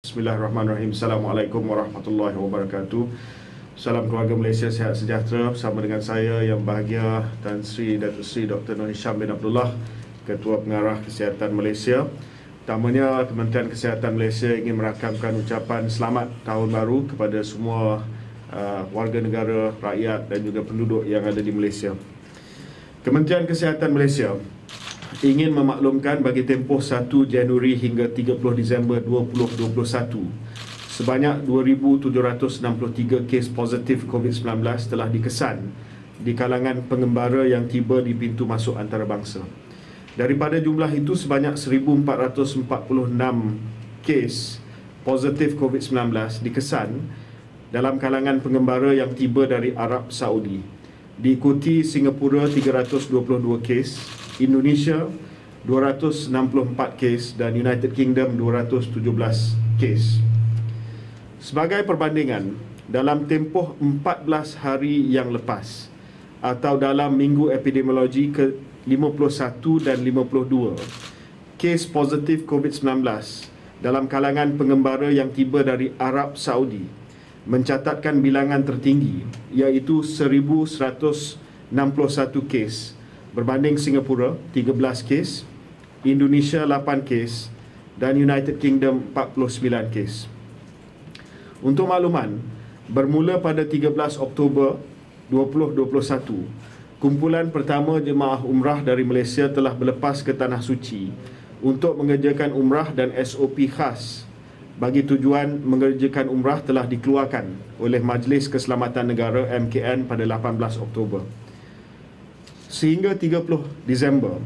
Bismillahirrahmanirrahim. Assalamualaikum warahmatullahi wabarakatuh. Salam keluarga Malaysia sihat sejahtera. Bersama dengan saya yang bahagia Tan Sri Datuk Seri Dr. Nur Hisham bin Abdullah, Ketua Pengarah Kesihatan Malaysia. Pertamanya, Kementerian Kesihatan Malaysia ingin merakamkan ucapan selamat tahun baru kepada semua warga negara, rakyat dan juga penduduk yang ada di Malaysia. Kementerian Kesihatan Malaysia ingin memaklumkan bagi tempoh 1 Januari hingga 30 Disember 2021, sebanyak 2,763 kes positif COVID-19 telah dikesan di kalangan pengembara yang tiba di pintu masuk antarabangsa. Daripada jumlah itu, sebanyak 1,446 kes positif COVID-19 dikesan dalam kalangan pengembara yang tiba dari Arab Saudi. Diikuti Singapura 322 kes, Indonesia 264 kes dan United Kingdom 217 kes. Sebagai perbandingan, dalam tempoh 14 hari yang lepas atau dalam minggu epidemiologi ke-51 dan 52, kes positif COVID-19 dalam kalangan pengembara yang tiba dari Arab Saudi mencatatkan bilangan tertinggi, iaitu 1,161 kes berbanding Singapura 13 kes, Indonesia 8 kes dan United Kingdom 49 kes. Untuk makluman, bermula pada 13 Oktober 2021, kumpulan pertama jemaah umrah dari Malaysia telah berlepas ke Tanah Suci untuk mengerjakan umrah dan SOP khas bagi tujuan mengerjakan umrah telah dikeluarkan oleh Majlis Keselamatan Negara MKN pada 18 Oktober. Sehingga 30 Disember,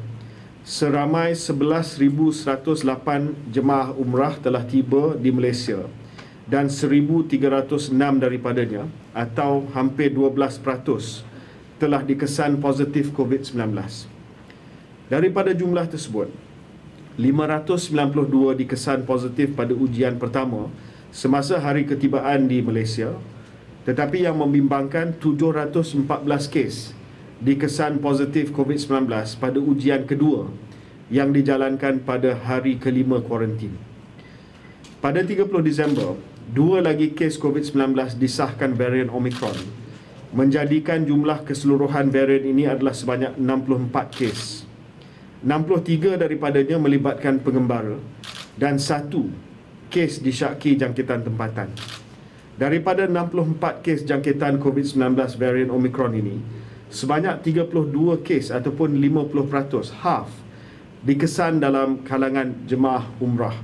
seramai 11,108 jemaah umrah telah tiba di Malaysia dan 1,306 daripadanya atau hampir 12% telah dikesan positif COVID-19. Daripada jumlah tersebut, 592 dikesan positif pada ujian pertama semasa hari ketibaan di Malaysia, tetapi yang membimbangkan 714 kes dikesan positif COVID-19 pada ujian kedua yang dijalankan pada hari kelima kuarantin. Pada 30 Disember, 2 lagi kes COVID-19 disahkan varian Omicron, menjadikan jumlah keseluruhan varian ini adalah sebanyak 64 kes. 63 daripadanya melibatkan pengembara dan 1 kes disyaki jangkitan tempatan. Daripada 64 kes jangkitan COVID-19 varian Omicron ini, sebanyak 32 kes ataupun 50%, half, dikesan dalam kalangan jemaah umrah.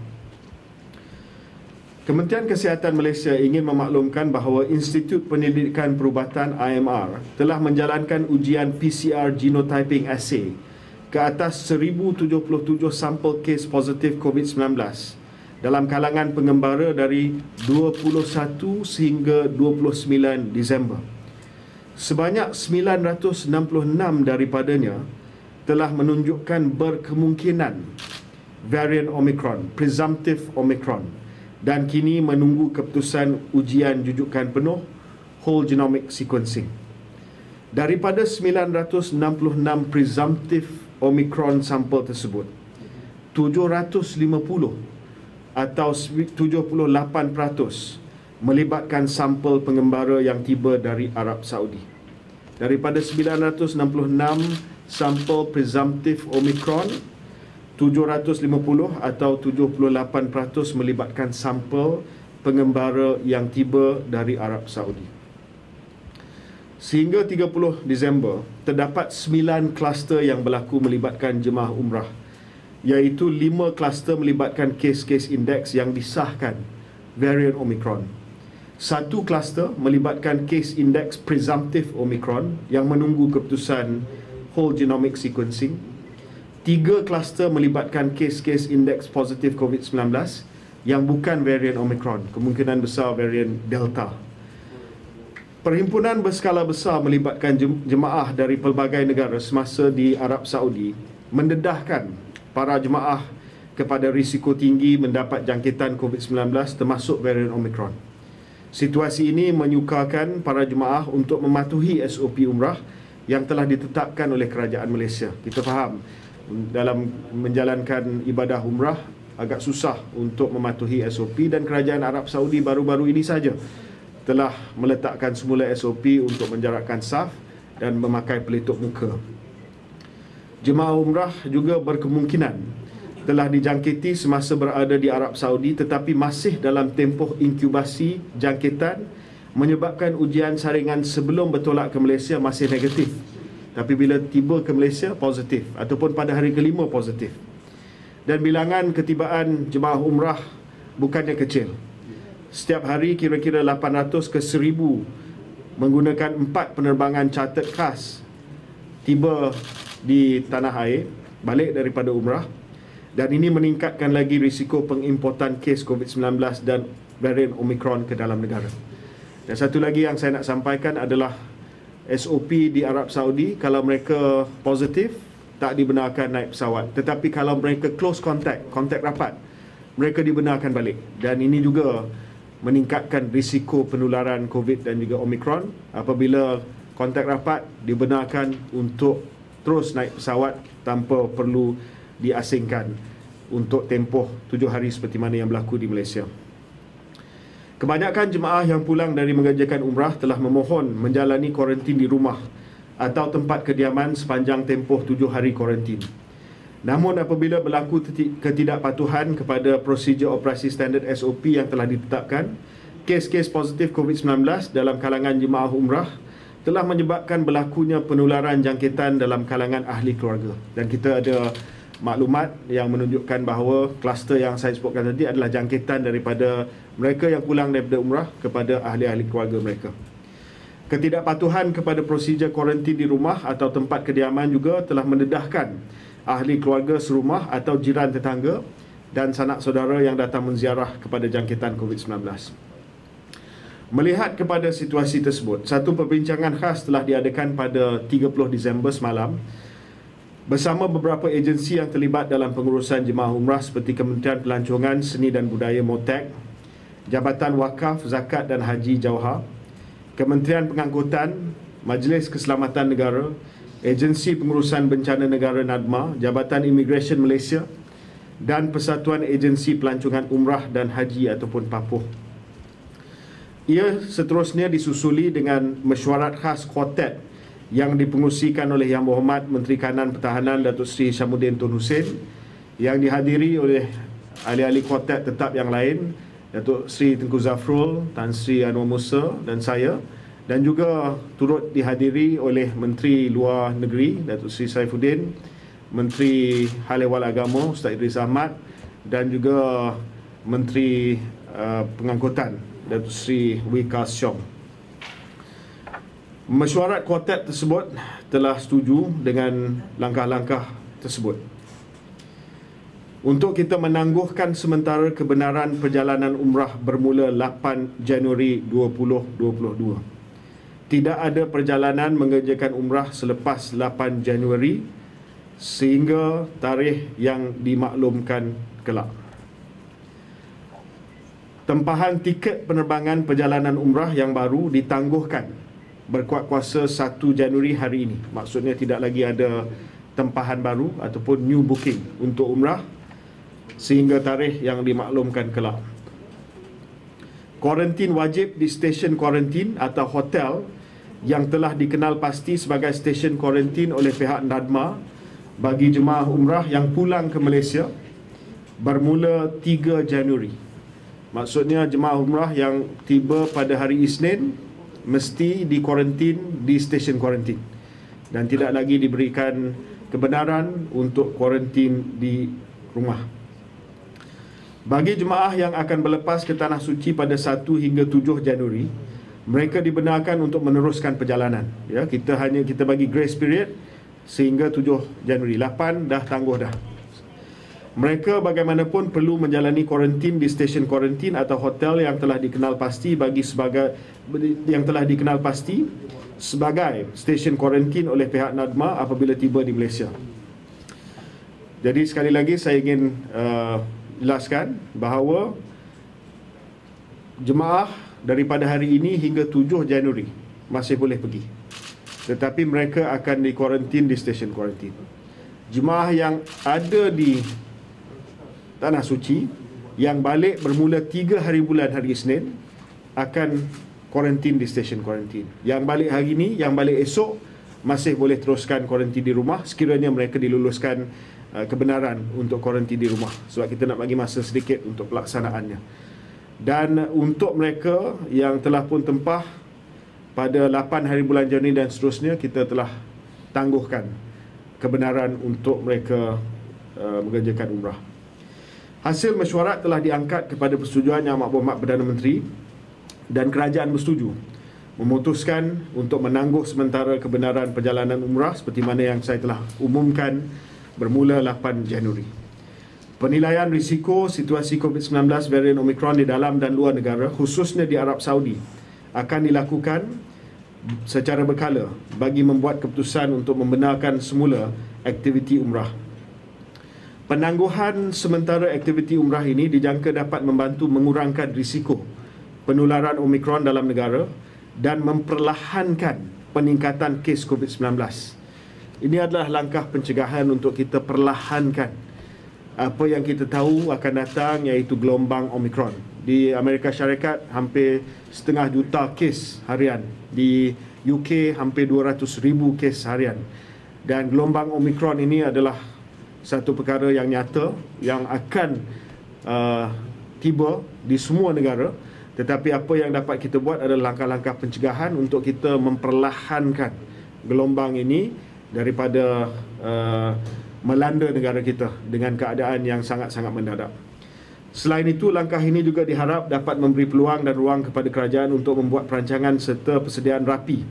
Kementerian Kesihatan Malaysia ingin memaklumkan bahawa Institut Penyelidikan Perubatan IMR telah menjalankan ujian PCR Genotyping Assay ke atas 1,077 sampel kes positif COVID-19 dalam kalangan pengembara dari 21 sehingga 29 Disember. Sebanyak 966 daripadanya telah menunjukkan berkemungkinan varian Omicron, presumptive Omicron, dan kini menunggu keputusan ujian jujukan penuh whole genomic sequencing. Daripada 966 presumptive Omicron sampel tersebut, 750 atau 78% melibatkan sampel pengembara yang tiba dari Arab Saudi. Daripada 966 sampel presumptive Omicron, 750 atau 78% melibatkan sampel pengembara yang tiba dari Arab Saudi. Sehingga 30 Disember, terdapat 9 kluster yang berlaku melibatkan jemaah umrah, iaitu 5 kluster melibatkan kes-kes indeks yang disahkan varian Omicron. 1 kluster melibatkan kes indeks presumptive Omicron yang menunggu keputusan whole genomic sequencing. 3 kluster melibatkan kes-kes indeks positif COVID-19 yang bukan varian Omicron, kemungkinan besar varian Delta. Perhimpunan berskala besar melibatkan jemaah dari pelbagai negara semasa di Arab Saudi mendedahkan para jemaah kepada risiko tinggi mendapat jangkitan COVID-19 termasuk varian Omicron. Situasi ini menyukarkan para jemaah untuk mematuhi SOP umrah yang telah ditetapkan oleh Kerajaan Malaysia. Kita faham dalam menjalankan ibadah umrah agak susah untuk mematuhi SOP, dan kerajaan Arab Saudi baru-baru ini saja telah meletakkan semula SOP untuk menjarakkan saf dan memakai pelitup muka. Jemaah umrah juga berkemungkinan telah dijangkiti semasa berada di Arab Saudi tetapi masih dalam tempoh inkubasi jangkitan, menyebabkan ujian saringan sebelum bertolak ke Malaysia masih negatif, tapi bila tiba ke Malaysia positif, ataupun pada hari kelima positif. Dan bilangan ketibaan jemaah umrah bukannya kecil. Setiap hari kira-kira 800 ke 1000 menggunakan 4 penerbangan chartered khas tiba di tanah air balik daripada umrah, dan ini meningkatkan lagi risiko pengimportan kes COVID-19 dan varian Omicron ke dalam negara. Dan satu lagi yang saya nak sampaikan adalah SOP di Arab Saudi, kalau mereka positif tak dibenarkan naik pesawat, tetapi kalau mereka close contact rapat, mereka dibenarkan balik. Dan ini juga meningkatkan risiko penularan COVID dan juga Omicron. Apabila kontak rapat, dibenarkan untuk terus naik pesawat tanpa perlu diasingkan untuk tempoh 7 hari seperti mana yang berlaku di Malaysia. Kebanyakan jemaah yang pulang dari mengerjakan umrah telah memohon menjalani kuarantin di rumah atau tempat kediaman sepanjang tempoh 7 hari kuarantin. Namun apabila berlaku ketidakpatuhan kepada prosedur operasi standard SOP yang telah ditetapkan, kes-kes positif COVID-19 dalam kalangan jemaah umrah telah menyebabkan berlakunya penularan jangkitan dalam kalangan ahli keluarga. Dan kita ada maklumat yang menunjukkan bahawa kluster yang saya sebutkan tadi adalah jangkitan daripada mereka yang pulang daripada umrah kepada ahli-ahli keluarga mereka. Ketidakpatuhan kepada prosedur kuarantin di rumah atau tempat kediaman juga telah mendedahkan ahli keluarga serumah atau jiran tetangga dan sanak saudara yang datang menziarah kepada jangkitan COVID-19. Melihat kepada situasi tersebut, satu perbincangan khas telah diadakan pada 30 Disember semalam bersama beberapa agensi yang terlibat dalam pengurusan jemaah umrah seperti Kementerian Pelancongan, Seni dan Budaya MOTEK, Jabatan Wakaf, Zakat dan Haji Jauhar, Kementerian Pengangkutan, Majlis Keselamatan Negara, Agensi Pengurusan Bencana Negara NADMA, Jabatan Imigresen Malaysia dan Persatuan Agensi Pelancongan Umrah dan Haji ataupun PAPUH. Ia seterusnya disusuli dengan mesyuarat khas kuartet yang dipengerusikan oleh Yang Berhormat Menteri Kanan Pertahanan Datuk Seri Hishamuddin Tun Hussein, yang dihadiri oleh ahli-ahli kuartet tetap yang lain, Datuk Seri Tengku Zafrul, Tan Sri Anwar Musa dan saya, dan juga turut dihadiri oleh Menteri Luar Negeri Datuk Seri Saifuddin, Menteri Hal Ehwal Agama Ustaz Idris Ahmad, dan juga Menteri Pengangkutan Datuk Seri Wee Ka Siong. Mesyuarat kuartet tersebut telah setuju dengan langkah-langkah tersebut untuk kita menangguhkan sementara kebenaran perjalanan umrah bermula 8 Januari 2022. Tidak ada perjalanan mengerjakan umrah selepas 8 Januari sehingga tarikh yang dimaklumkan kelak. Tempahan tiket penerbangan perjalanan umrah yang baru ditangguhkan berkuat kuasa 1 Januari hari ini. Maksudnya tidak lagi ada tempahan baru ataupun new booking untuk umrah sehingga tarikh yang dimaklumkan kelak. Kuarantin wajib di stesen kuarantin atau hotel yang telah dikenal pasti sebagai stesen kuarantin oleh pihak NADMA bagi jemaah umrah yang pulang ke Malaysia bermula 3 Januari. Maksudnya jemaah umrah yang tiba pada hari Isnin mesti dikuarantin di stesen kuarantin dan tidak lagi diberikan kebenaran untuk kuarantin di rumah. Bagi jemaah yang akan berlepas ke Tanah Suci pada 1 hingga 7 Januari, mereka dibenarkan untuk meneruskan perjalanan. Ya, kita bagi grace period sehingga 7 Januari. 8 dah tangguh dah. Mereka bagaimanapun perlu menjalani kuarantin di stesen kuarantin atau hotel yang telah dikenal pasti sebagai stesen kuarantin oleh pihak NADMA apabila tiba di Malaysia. Jadi sekali lagi saya ingin jelaskan bahawa jemaah daripada hari ini hingga 7 Januari masih boleh pergi, tetapi mereka akan dikuarantin di stesen kuarantin. Jemaah yang ada di Tanah Suci yang balik bermula 3 hari bulan hari Isnin akan kuarantin di stesen kuarantin. Yang balik hari ni, yang balik esok masih boleh teruskan kuarantin di rumah sekiranya mereka diluluskan kebenaran untuk kuarantin di rumah, sebab kita nak bagi masa sedikit untuk pelaksanaannya. Dan untuk mereka yang telah pun tempah pada 8 hari bulan Januari dan seterusnya, kita telah tangguhkan kebenaran untuk mereka mengerjakan umrah. Hasil mesyuarat telah diangkat kepada persetujuan Yang Amat Berhormat Perdana Menteri, dan kerajaan bersetuju memutuskan untuk menangguh sementara kebenaran perjalanan umrah seperti mana yang saya telah umumkan bermula 8 Januari. Penilaian risiko situasi COVID-19 varian Omicron di dalam dan luar negara, khususnya di Arab Saudi, akan dilakukan secara berkala bagi membuat keputusan untuk membenarkan semula aktiviti umrah. Penangguhan sementara aktiviti umrah ini dijangka dapat membantu mengurangkan risiko penularan Omicron dalam negara dan memperlahankan peningkatan kes COVID-19. Ini adalah langkah pencegahan untuk kita perlahankan apa yang kita tahu akan datang, iaitu gelombang Omicron. Di Amerika Syarikat hampir 500,000 kes harian, di UK hampir 200,000 kes harian. Dan gelombang Omicron ini adalah satu perkara yang nyata yang akan tiba di semua negara. Tetapi apa yang dapat kita buat adalah langkah-langkah pencegahan untuk kita memperlahankan gelombang ini daripada melanda negara kita dengan keadaan yang sangat-sangat mendadak. Selain itu, langkah ini juga diharap dapat memberi peluang dan ruang kepada kerajaan untuk membuat perancangan serta persediaan rapi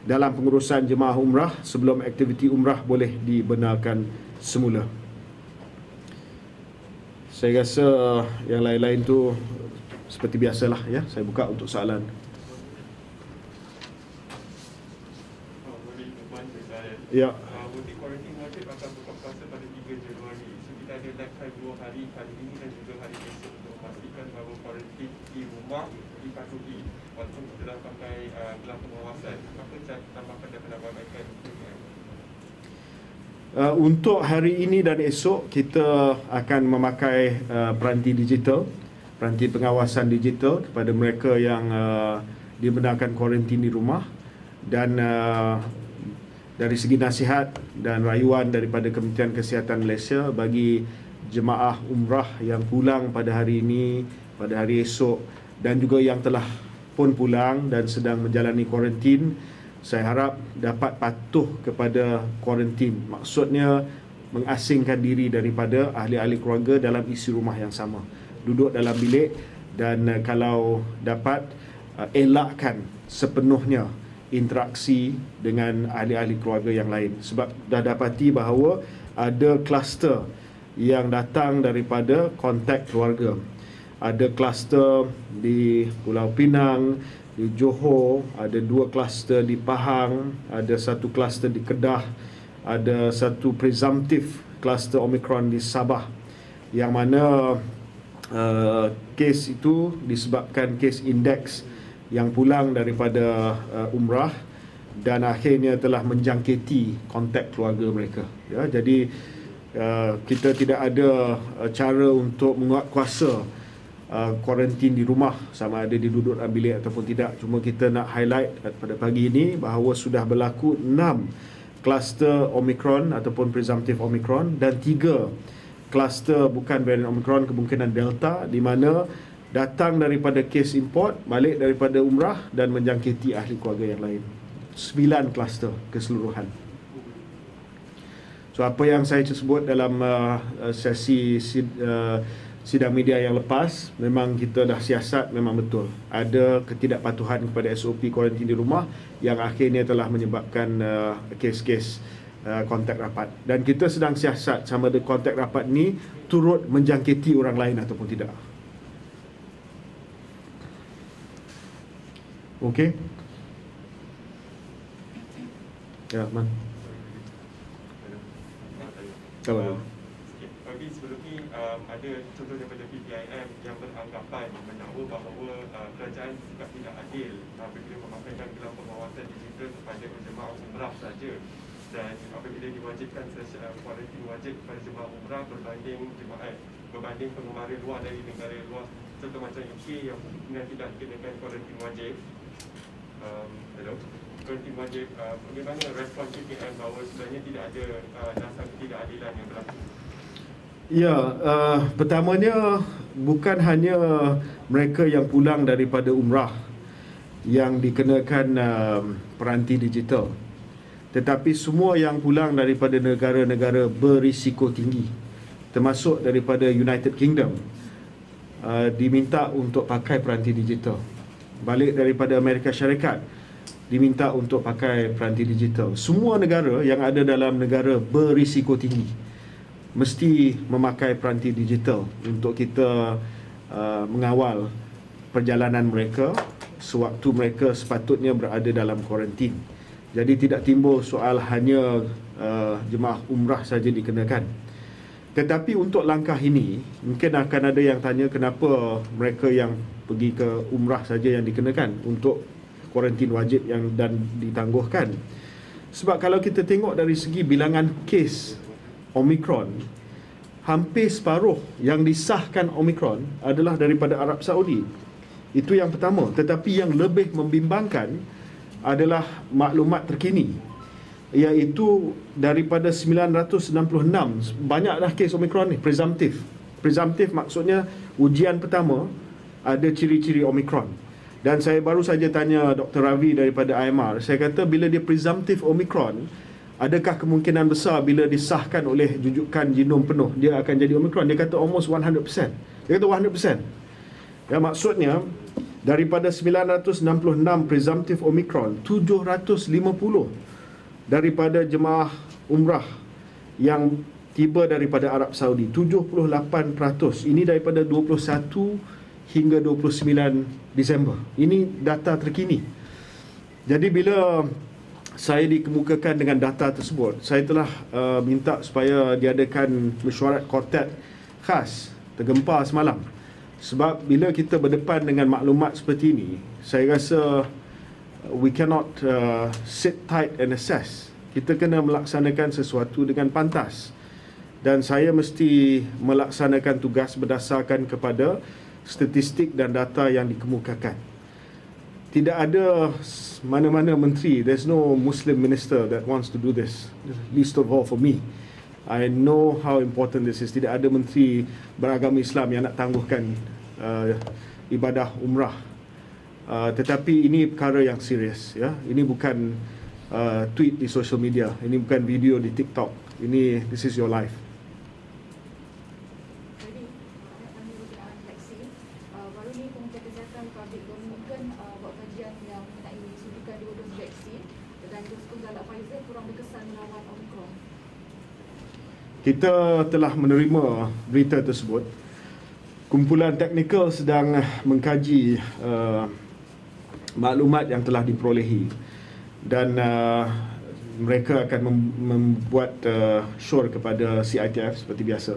dalam pengurusan jemaah umrah sebelum aktiviti umrah boleh dibenarkan semula. Saya rasa yang lain-lain tu seperti biasalah ya. Saya buka untuk soalan. Ya. Butik kuarantin wajib akan buka puasa pada 3 Januari. So kita ada live time 2 hari, hari ini dan juga hari esok untuk memastikan bahawa kuarantin di rumah dipatuhi. Walaupun kita dah pakai gelar pengawasan, apa tambahkan dan penambahkan untuknya? Untuk hari ini dan esok kita akan memakai peranti digital, peranti pengawasan digital kepada mereka yang dibenarkan kuarantin di rumah. Dan dari segi nasihat dan rayuan daripada Kementerian Kesihatan Malaysia bagi jemaah umrah yang pulang pada hari ini, pada hari esok, dan juga yang telah pun pulang dan sedang menjalani kuarantin, saya harap dapat patuh kepada kuarantin. Maksudnya mengasingkan diri daripada ahli-ahli keluarga dalam isi rumah yang sama, duduk dalam bilik, dan kalau dapat elakkan sepenuhnya interaksi dengan ahli-ahli keluarga yang lain. Sebab dah dapati bahawa ada kluster yang datang daripada kontak keluarga. Ada kluster di Pulau Pinang, di Johor, ada 2 kluster di Pahang, ada 1 kluster di Kedah, ada 1 presumptive kluster Omicron di Sabah, yang mana kes itu disebabkan kes indeks yang pulang daripada umrah dan akhirnya telah menjangkiti kontak keluarga mereka ya. Jadi kita tidak ada cara untuk menguatkuasa kuarantin di rumah, sama ada diduduk dalam bilik ataupun tidak. Cuma kita nak highlight pada pagi ini bahawa sudah berlaku 6 kluster Omicron ataupun presumptive Omicron dan 3 kluster bukan varian Omicron, kemungkinan Delta, di mana datang daripada kes import, balik daripada umrah dan menjangkiti ahli keluarga yang lain. 9 kluster keseluruhan. So apa yang saya sebut dalam sesi sidang media yang lepas, memang kita dah siasat, memang betul ada ketidakpatuhan kepada SOP kuarantin di rumah yang akhirnya telah menyebabkan kes-kes kontak rapat, dan kita sedang siasat sama ada kontak rapat ni turut menjangkiti orang lain ataupun tidak. Okey. Ya, Man. Bagi sebelum ni ada contoh daripada PPIM yang beranggapan mendakwa bahawa kerajaan juga tidak adil apabila memakaikan gelar pengawasan digital kepada jemaah umrah saja, dan apabila diwajibkan kuarantin wajib kepada jemaah umrah berbanding penggemara luar dari negara luar contoh macam UK yang tidak dikenakan kuarantin wajib. Kuarantin wajib, bagaimana respon KKM bahawa sebenarnya tidak ada dasar ketidakadilan yang berlaku? Ya, pertamanya bukan hanya mereka yang pulang daripada umrah yang dikenakan peranti digital, tetapi semua yang pulang daripada negara-negara berisiko tinggi, termasuk daripada United Kingdom, diminta untuk pakai peranti digital. Balik daripada Amerika Syarikat, diminta untuk pakai peranti digital. Semua negara yang ada dalam negara berisiko tinggi mesti memakai peranti digital untuk kita mengawal perjalanan mereka sewaktu mereka sepatutnya berada dalam kuarantin. Jadi tidak timbul soal hanya jemaah umrah saja dikenakan. Tetapi untuk langkah ini, mungkin akan ada yang tanya kenapa mereka yang pergi ke umrah saja yang dikenakan untuk kuarantin wajib dan ditangguhkan. Sebab kalau kita tengok dari segi bilangan kes Omicron, hampir separuh yang disahkan Omicron adalah daripada Arab Saudi. Itu yang pertama. Tetapi yang lebih membimbangkan adalah maklumat terkini, iaitu daripada 966 banyak dah kes Omicron ni presumptif. Presumptif maksudnya ujian pertama ada ciri-ciri Omicron. Dan saya baru saja tanya Dr. Ravi daripada IMR, saya kata bila dia presumptif Omicron, adakah kemungkinan besar bila disahkan oleh jujukan genom penuh dia akan jadi Omicron? Dia kata almost 100%. Dia kata 100%. Ya, maksudnya daripada 966 presumptive Omicron, 750 daripada jemaah umrah yang tiba daripada Arab Saudi, 78%. Ini daripada 21 hingga 29 Disember. Ini data terkini. Jadi bila saya dikemukakan dengan data tersebut, saya telah minta supaya diadakan mesyuarat quartet khas tergempar semalam. Sebab bila kita berdepan dengan maklumat seperti ini, saya rasa we cannot sit tight and assess. Kita kena melaksanakan sesuatu dengan pantas. Dan saya mesti melaksanakan tugas berdasarkan kepada statistik dan data yang dikemukakan. Tidak ada mana-mana menteri, there's no Muslim minister that wants to do this, least of all for me. I know how important this is. Tidak ada menteri beragama Islam yang nak tangguhkan ibadah umrah. Tetapi ini perkara yang serius, ya. Ini bukan tweet di social media, ini bukan video di TikTok. This is your life. Kita telah menerima berita tersebut. Kumpulan teknikal sedang mengkaji maklumat yang telah diperolehi dan mereka akan membuat sure kepada CITF seperti biasa.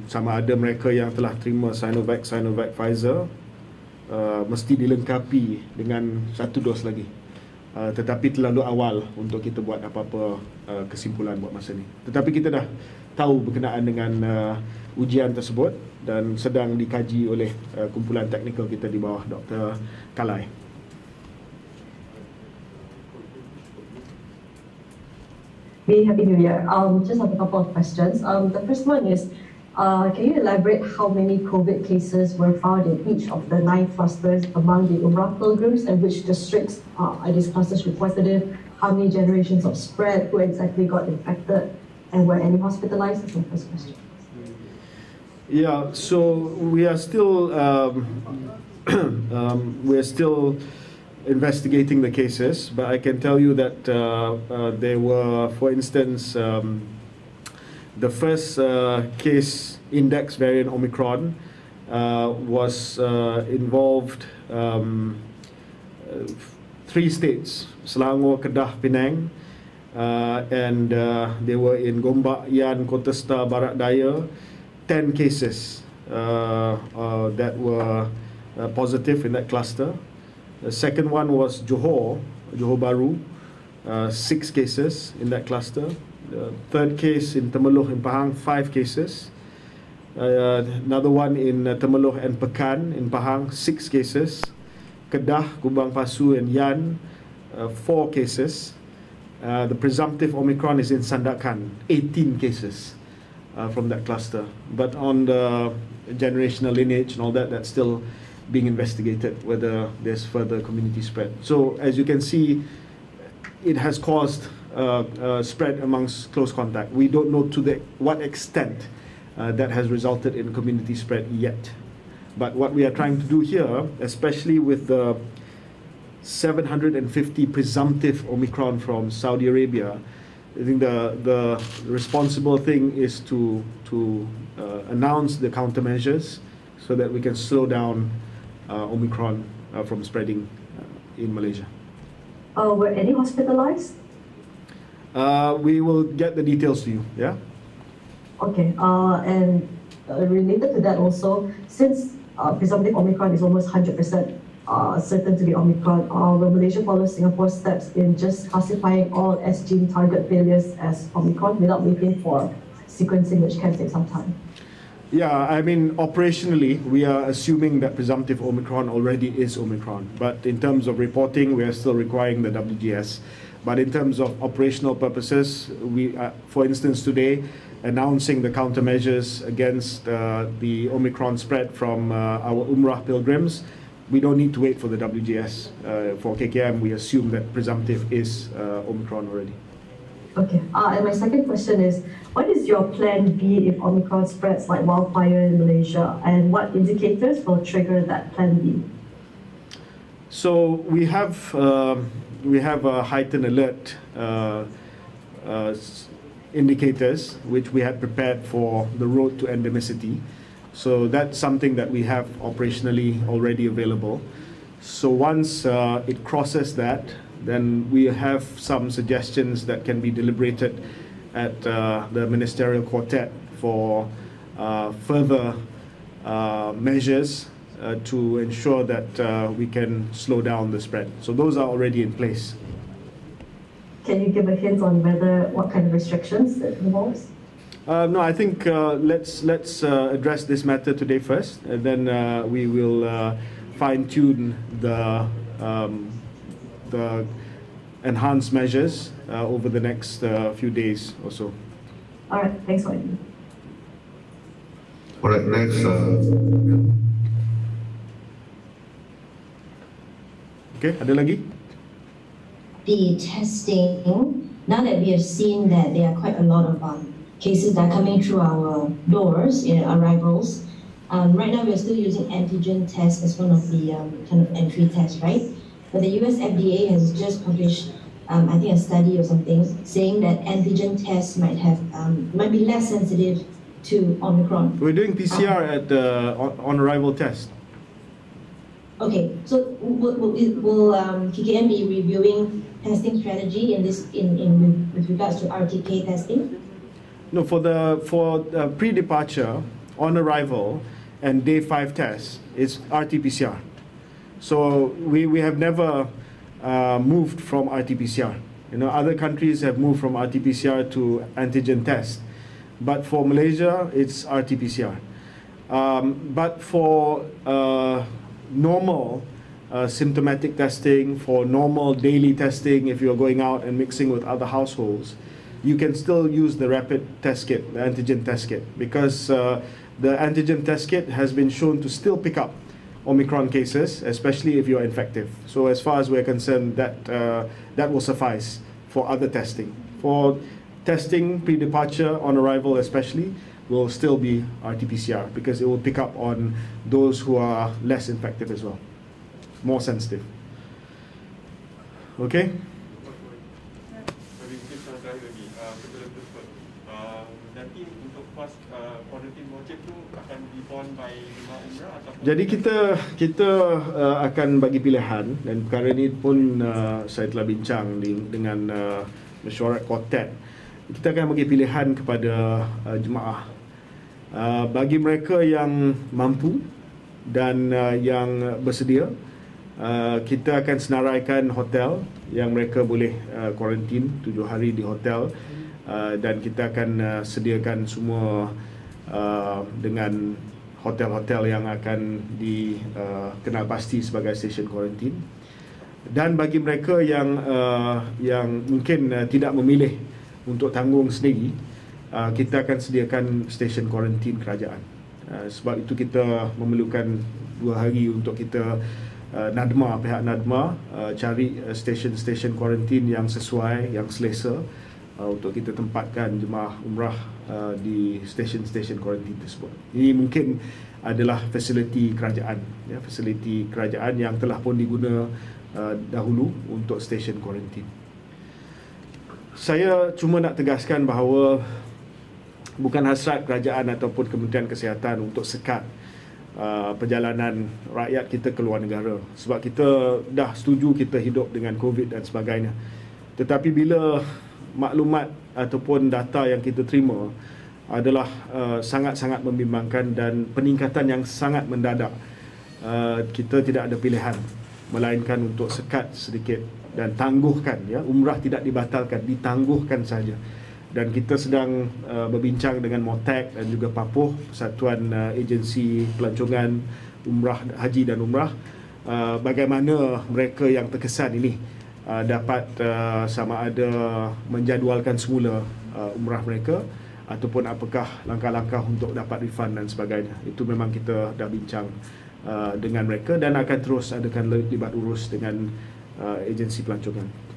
Sama ada mereka yang telah terima Sinovac, Pfizer mesti dilengkapi dengan satu dos lagi. Tetapi terlalu awal untuk kita buat apa-apa kesimpulan buat masa ni. Tetapi kita dah tahu berkenaan dengan ujian tersebut dan sedang dikaji oleh kumpulan teknikal kita di bawah Dr. Kalai. Happy New Year. Just have a couple of questions. The first one is, can you elaborate how many COVID cases were found in each of the 9 clusters among the Umrah pilgrims, and which districts are these clusters reported? How many generations of spread? Who exactly got infected? And were any hospitalized? That's my first question. Yeah, so we are still investigating the cases, but I can tell you that there were, for instance, the first case index variant Omicron was involved 3 states, Selangor, Kedah, Penang, and they were in Gombak, Yan, Kontesta, Barat Daya. 10 cases that were positive in that cluster. The second one was Johor Bahru, 6 cases in that cluster. The third case in Temeloh in Pahang, 5 cases. Another one in Temeloh and Pekan in Pahang, 6 cases. Kedah, Kubang Pasu and Yan, 4 cases. The presumptive Omicron is in Sandakan, 18 cases from that cluster. But on the generational lineage and all that, that's still being investigated, whether there's further community spread. So as you can see, it has caused spread amongst close contact. We don't know to what extent that has resulted in community spread yet. But what we are trying to do here, especially with the 750 presumptive Omicron from Saudi Arabia, I think the responsible thing is to announce the countermeasures so that we can slow down Omicron from spreading in Malaysia. Were any hospitalized? We will get the details to you, yeah? Okay, and related to that also, since presumptive Omicron is almost 100% certain to be Omicron, will Malaysia follow Singapore's steps in just classifying all S-gene target failures as Omicron without waiting for sequencing, which can take some time? Yeah, I mean, operationally, we are assuming that presumptive Omicron already is Omicron. But in terms of reporting, we are still requiring the WGS. But in terms of operational purposes, we, for instance, today, announcing the countermeasures against the Omicron spread from our Umrah pilgrims, we don't need to wait for the WGS. For KKM, we assume that presumptive is Omicron already. Okay, and my second question is, what is your plan B if Omicron spreads like wildfire in Malaysia, and what indicators will trigger that plan B? So we have a heightened alert indicators which we had prepared for the road to endemicity. So that's something that we have operationally already available. So once it crosses that, then we have some suggestions that can be deliberated at the ministerial quartet for further measures to ensure that we can slow down the spread. So those are already in place. Can you give a hint on what kind of restrictions it involves? No, I think let's address this matter today first, and then we will fine-tune the enhanced measures over the next few days or so. All right, thanks, Wendy. All right, next. Okay, ada lagi? The testing, now that we have seen that there are quite a lot of cases that are coming through our doors, arrivals, right now we are still using antigen tests as one of the kind of entry tests, right? But the US FDA has just published, I think, a study or something saying that antigen tests might be less sensitive to Omicron. We're doing PCR at the on-arrival test. Okay, so will KKM be reviewing testing strategy with regards to RTK testing? No, for pre-departure, on arrival, and day 5 tests, it's RT-PCR. So we have never moved from RT-PCR. You know, other countries have moved from RT-PCR to antigen test, but for Malaysia, it's RT-PCR. But for normal symptomatic testing, for normal daily testing, if you're going out and mixing with other households, you can still use the rapid test kit, the antigen test kit, because the antigen test kit has been shown to still pick up Omicron cases, especially if you're infective. So as far as we're concerned, that will suffice for other testing. For testing pre-departure, on arrival especially, will still be RT-PCR, because it will pick up on those who are less infective as well, more sensitive. Okay? Jadi kita akan bagi pilihan, dan perkara ini pun saya telah bincang dengan mesyuarat quartet. Kita akan bagi pilihan kepada jemaah. Bagi mereka yang mampu dan yang bersedia, kita akan senaraikan hotel yang mereka boleh kuarantin 7 hari di hotel, dan kita akan sediakan semua dengan hotel-hotel yang akan dikenal pasti sebagai stesen kuarantin. Dan bagi mereka yang mungkin tidak memilih untuk tanggung sendiri, kita akan sediakan stesen kuarantin kerajaan. Sebab itu kita memerlukan 2 hari untuk kita pihak NADMA cari stesen kuarantin yang sesuai, yang selesa untuk kita tempatkan jemaah umrah di stesen kuarantin tersebut. Ini mungkin adalah fasiliti kerajaan, ya, fasiliti kerajaan yang telah pun diguna dahulu untuk stesen kuarantin. Saya cuma nak tegaskan bahawa bukan hasrat kerajaan ataupun Kementerian Kesihatan untuk sekat perjalanan rakyat kita ke luar negara, sebab kita dah setuju kita hidup dengan COVID dan sebagainya. Tetapi bila maklumat ataupun data yang kita terima adalah sangat-sangat membimbangkan dan peningkatan yang sangat mendadak, kita tidak ada pilihan melainkan untuk sekat sedikit dan tangguhkan, ya, umrah tidak dibatalkan, ditangguhkan saja. Dan kita sedang berbincang dengan MOTAC dan juga PAPUH, Persatuan Agensi Pelancongan Umrah, Haji dan Umrah, bagaimana mereka yang terkesan ini dapat sama ada menjadualkan semula umrah mereka ataupun apakah langkah-langkah untuk dapat refund dan sebagainya. Itu memang kita dah bincang dengan mereka dan akan terus adakan libat urus dengan agensi pelancongan.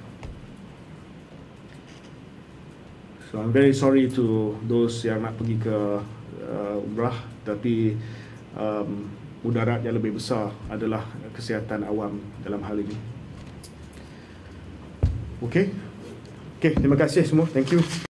So I'm very sorry to those yang nak pergi ke umrah, tapi mudarat yang lebih besar adalah kesihatan awam dalam hal ini. Okey, terima kasih semua. Thank you.